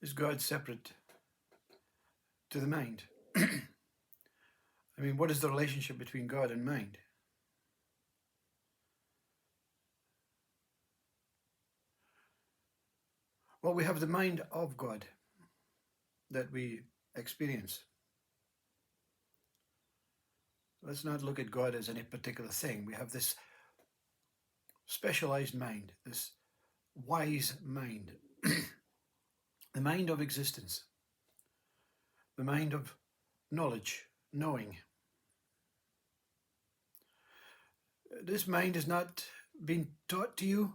Is God separate to the mind? I mean, what is the relationship between God and mind? Well, we have the mind of God that we experience. Let's not look at God as any particular thing. We have this specialized mind, this wise mind, the mind of existence, the mind of knowledge, knowing. This mind has not been taught to you.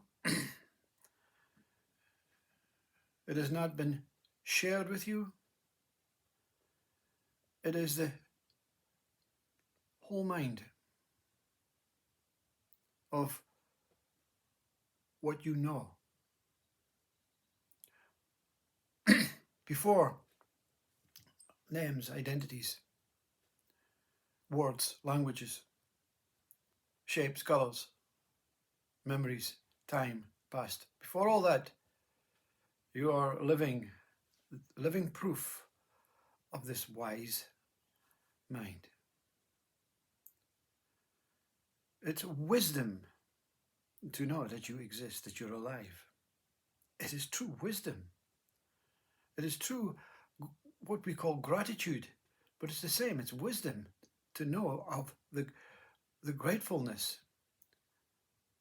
It has not been shared with you. It is the whole mind of what you know. Before names, identities, words, languages, shapes, colors, memories, time, past. Before all that, you are living proof of this wise mind. It's wisdom to know that you exist, that you're alive. It is true wisdom. It is true what we call gratitude, but it's the same. It's wisdom to know of the gratefulness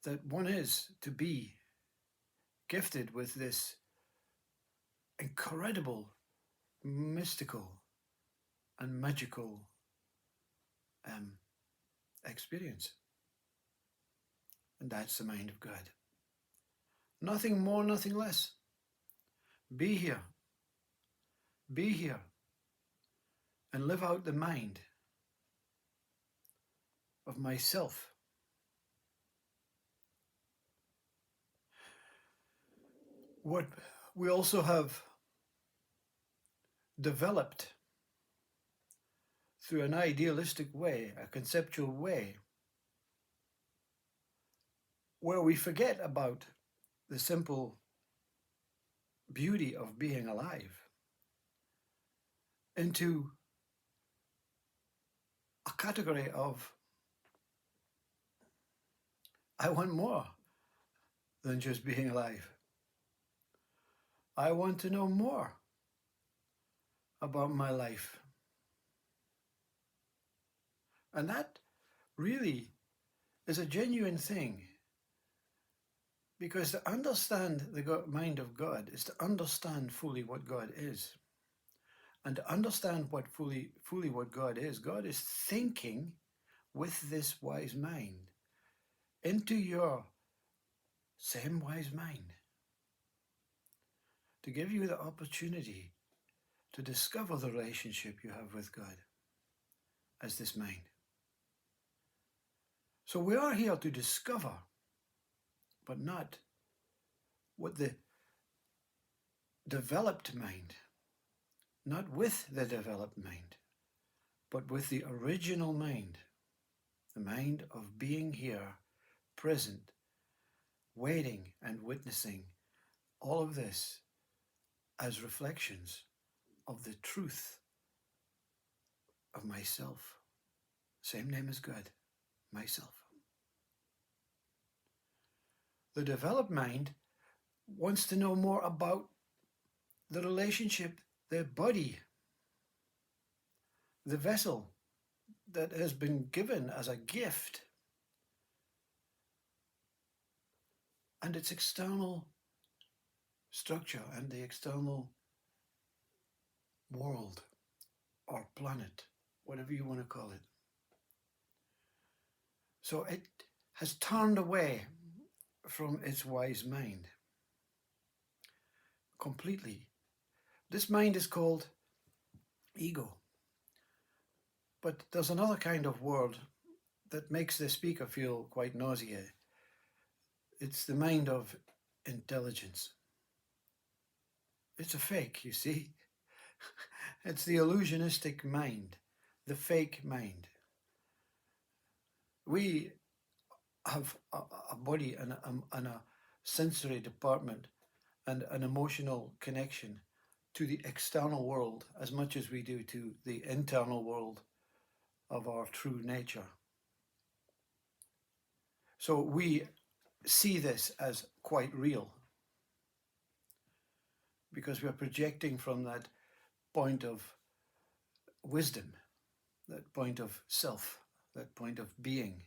that one is to be gifted with this incredible, mystical, and magical experience. And that's the mind of God. Nothing more, nothing less. Be here. Be here. And live out the mind of myself. What we also have developed through an idealistic way, a conceptual way, where we forget about the simple beauty of being alive, into a category of, I want more than just being alive. I want to know more about my life. And that really is a genuine thing, because to understand the mind of God is to understand fully what God is. And to understand what fully what God is thinking with this wise mind into your same wise mind, to give you the opportunity to discover the relationship you have with God as this mind. So we are here to discover, but not what the developed mind, not with the developed mind, but with the original mind, the mind of being here, present, waiting and witnessing all of this as reflections of the truth of myself. Same name as God, myself. The developed mind wants to know more about the relationship, the body, the vessel that has been given as a gift, and its external structure and the external world or planet, whatever you want to call it. So it has turned away from its wise mind completely. This mind is called ego. But there's another kind of word that makes the speaker feel quite nauseated. It's the mind of intelligence. It's a fake, you see. It's the illusionistic mind, the fake mind. We have a body and a sensory department and an emotional connection to the external world as much as we do to the internal world of our true nature. So we see this as quite real because we're projecting from that point of wisdom, that point of self, that point of being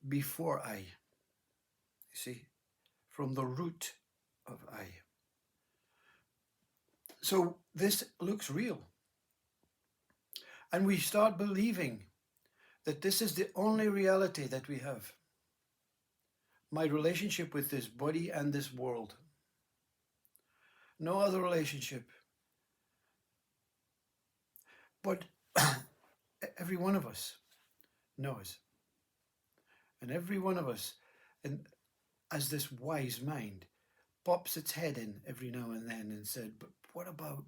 before I. You see, from the root of I. So this looks real. And we start believing that this is the only reality that we have. My relationship with this body and this world. No other relationship. But every one of us knows. And every one of us, as this wise mind, pops its head in every now and then and said, but what about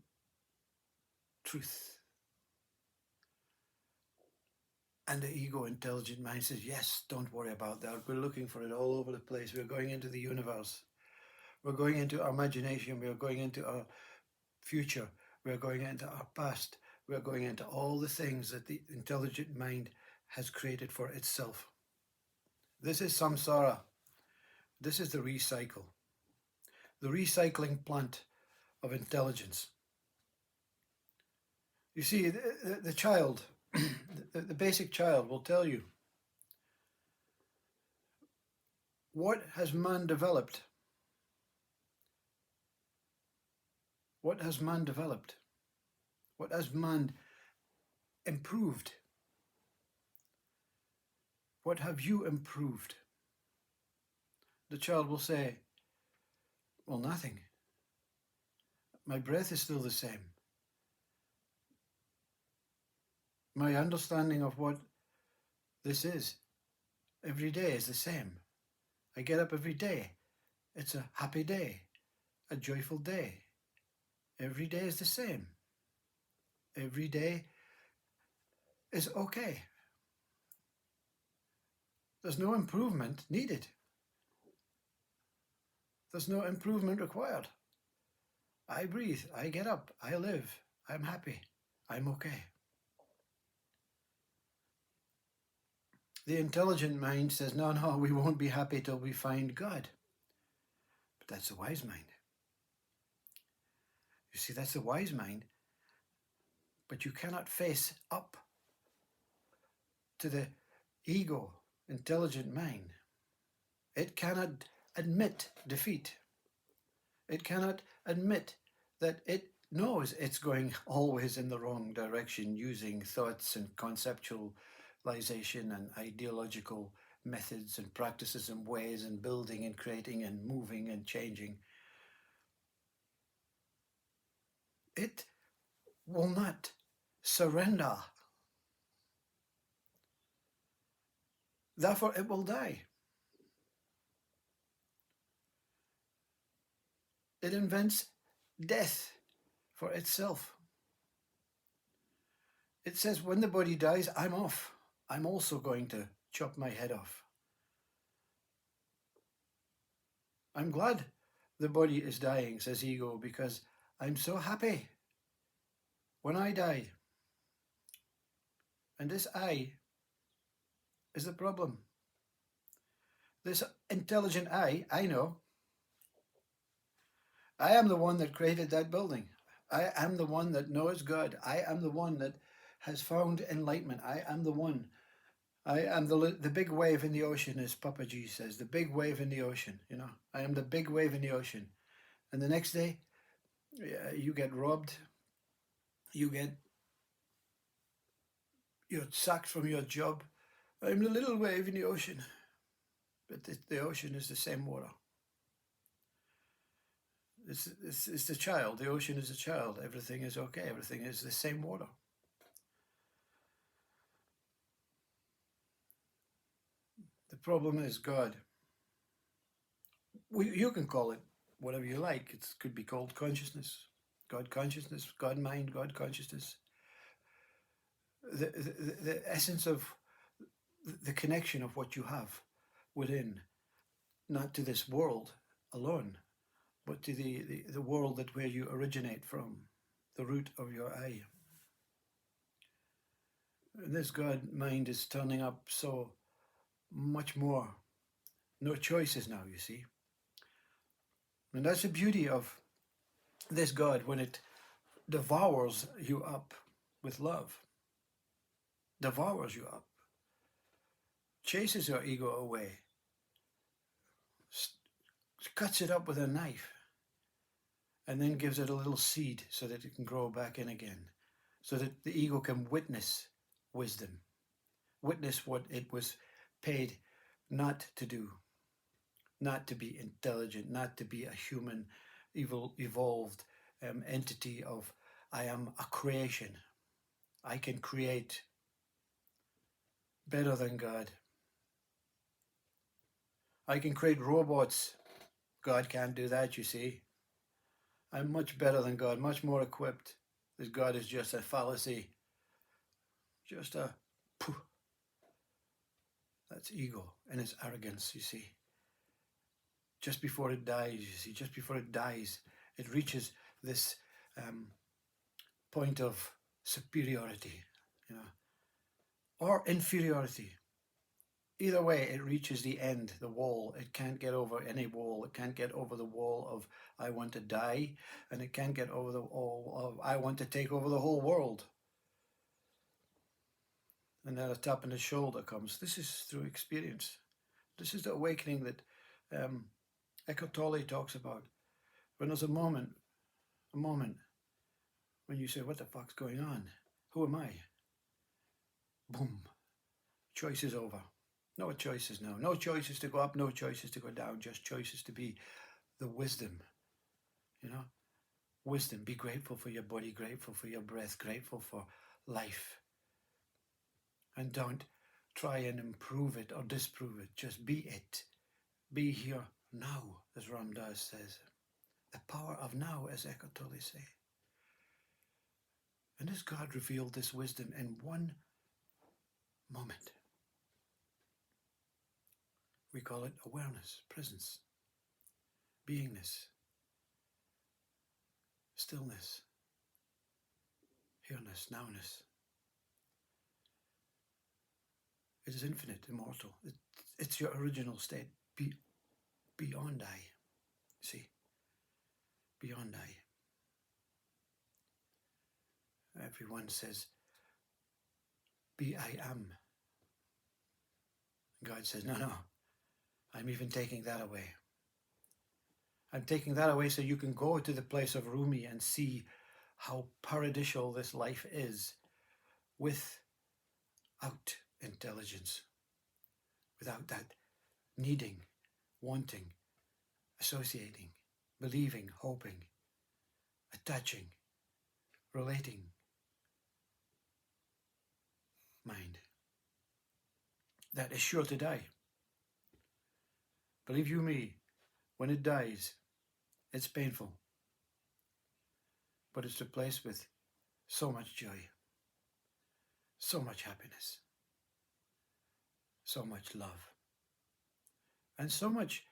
truth? And the ego intelligent mind says, yes, don't worry about that. We're looking for it all over the place. We're going into the universe. We're going into our imagination. We're going into our future. We're going into our past. We're going into all the things that the intelligent mind has created for itself. This is samsara. This is the recycle. The recycling plant of intelligence. You see, the child, the basic child will tell you, what has man developed? What has man developed? What has man improved? What have you improved? The child will say, well, nothing. My breath is still the same. My understanding of what this is every day is the same. I get up every day. It's a happy day, a joyful day. Every day is the same. Every day is okay. There's no improvement needed. There's no improvement required. I breathe, I get up, I live, I'm happy, I'm okay. The intelligent mind says, no, we won't be happy till we find God. But that's the wise mind. You see, that's the wise mind. But you cannot face up to the ego, intelligent mind. It cannot admit defeat. It cannot admit that it knows it's going always in the wrong direction, using thoughts and conceptualization and ideological methods and practices and ways and building and creating and moving and changing. It will not surrender. Therefore, it will die. It invents death for itself. It says, when the body dies, I'm off. I'm also going to chop my head off. I'm glad the body is dying, says ego, because I'm so happy when I die. And this I is the problem. This intelligent I know. I am the one that created that building. I am the one that knows God. I am the one that has found enlightenment. I am the one. I am the big wave in the ocean, as Papaji says, the big wave in the ocean. You know, I am the big wave in the ocean. And the next day, you get robbed. You're sacked from your job. I'm the little wave in the ocean. But the ocean is the same water. It's the child. The ocean is a child. Everything is okay. Everything is the same water. The problem is God. You can call it whatever you like. It could be called consciousness, God consciousness, God mind, God consciousness. The essence of the connection of what you have within, not to this world alone, but to the world that where you originate from, the root of your I. And this God mind is turning up so much more. No choices now, you see. And that's the beauty of this God when it devours you up with love. Devours you up. Chases your ego away. Cuts it up with a knife. And then gives it a little seed so that it can grow back in again. So that the ego can witness wisdom. Witness what it was paid not to do. Not to be intelligent, not to be a human, evolved entity of, I am a creation. I can create better than God. I can create robots. God can't do that, you see. I'm much better than God, much more equipped. This God is just a fallacy. Just a pooh. That's ego and its arrogance, you see. Just before it dies, you see, just before it dies, it reaches this point of superiority, you know, or inferiority. Either way, it reaches the end, the wall. It can't get over any wall. It can't get over the wall of I want to die, and it can't get over the wall of I want to take over the whole world. And then a tap on the shoulder comes. This is through experience. This is the awakening that Eckhart Tolle talks about. When there's a moment when you say, what the fuck's going on? Who am I? Boom. Choice is over. No choices now. No choices to go up, no choices to go down, just choices to be the wisdom. You know? Wisdom. Be grateful for your body, grateful for your breath, grateful for life. And don't try and improve it or disprove it. Just be it. Be here now, as Ram Dass says. The power of now, as Eckhart Tolle say. And as God revealed this wisdom in one moment. We call it awareness, presence, beingness, stillness, here-ness, now-ness. It is infinite, immortal. It's your original state, beyond I. See? Beyond I. Everyone says, be I am. God says, no, I'm even taking that away. I'm taking that away so you can go to the place of Rumi and see how paradisial this life is without intelligence, without that needing, wanting, associating, believing, hoping, attaching, relating mind. That is sure to die. Believe you me, when it dies, it's painful, but it's replaced with so much joy, so much happiness, so much love, and so much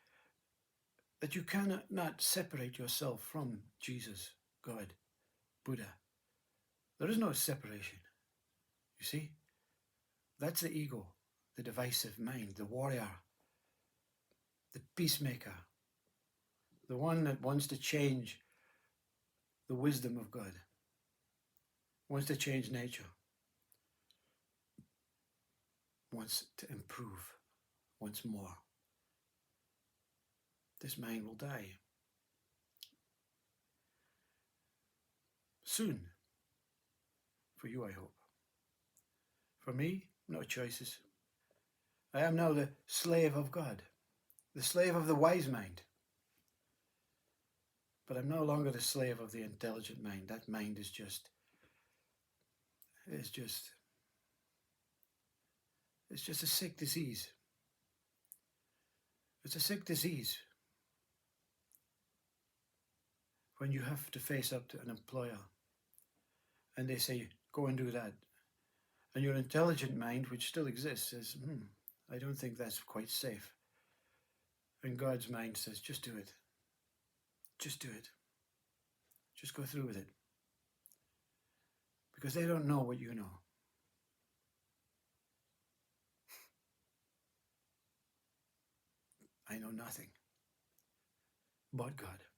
that you cannot separate yourself from Jesus, God, Buddha. There is no separation, you see? That's the ego, the divisive mind, the warrior, the peacemaker, the one that wants to change the wisdom of God, wants to change nature, wants to improve once more. This mind will die. Soon. For you, I hope. For me, no choices. I am now the slave of God, the slave of the wise mind. But I'm no longer the slave of the intelligent mind. That mind is just, it's just a sick disease. It's a sick disease. When you have to face up to an employer and they say, go and do that. And your intelligent mind, which still exists, says, I don't think that's quite safe. And God's mind says, just do it. just do it. Just go through with it. Because they don't know what you know. I know nothing but God.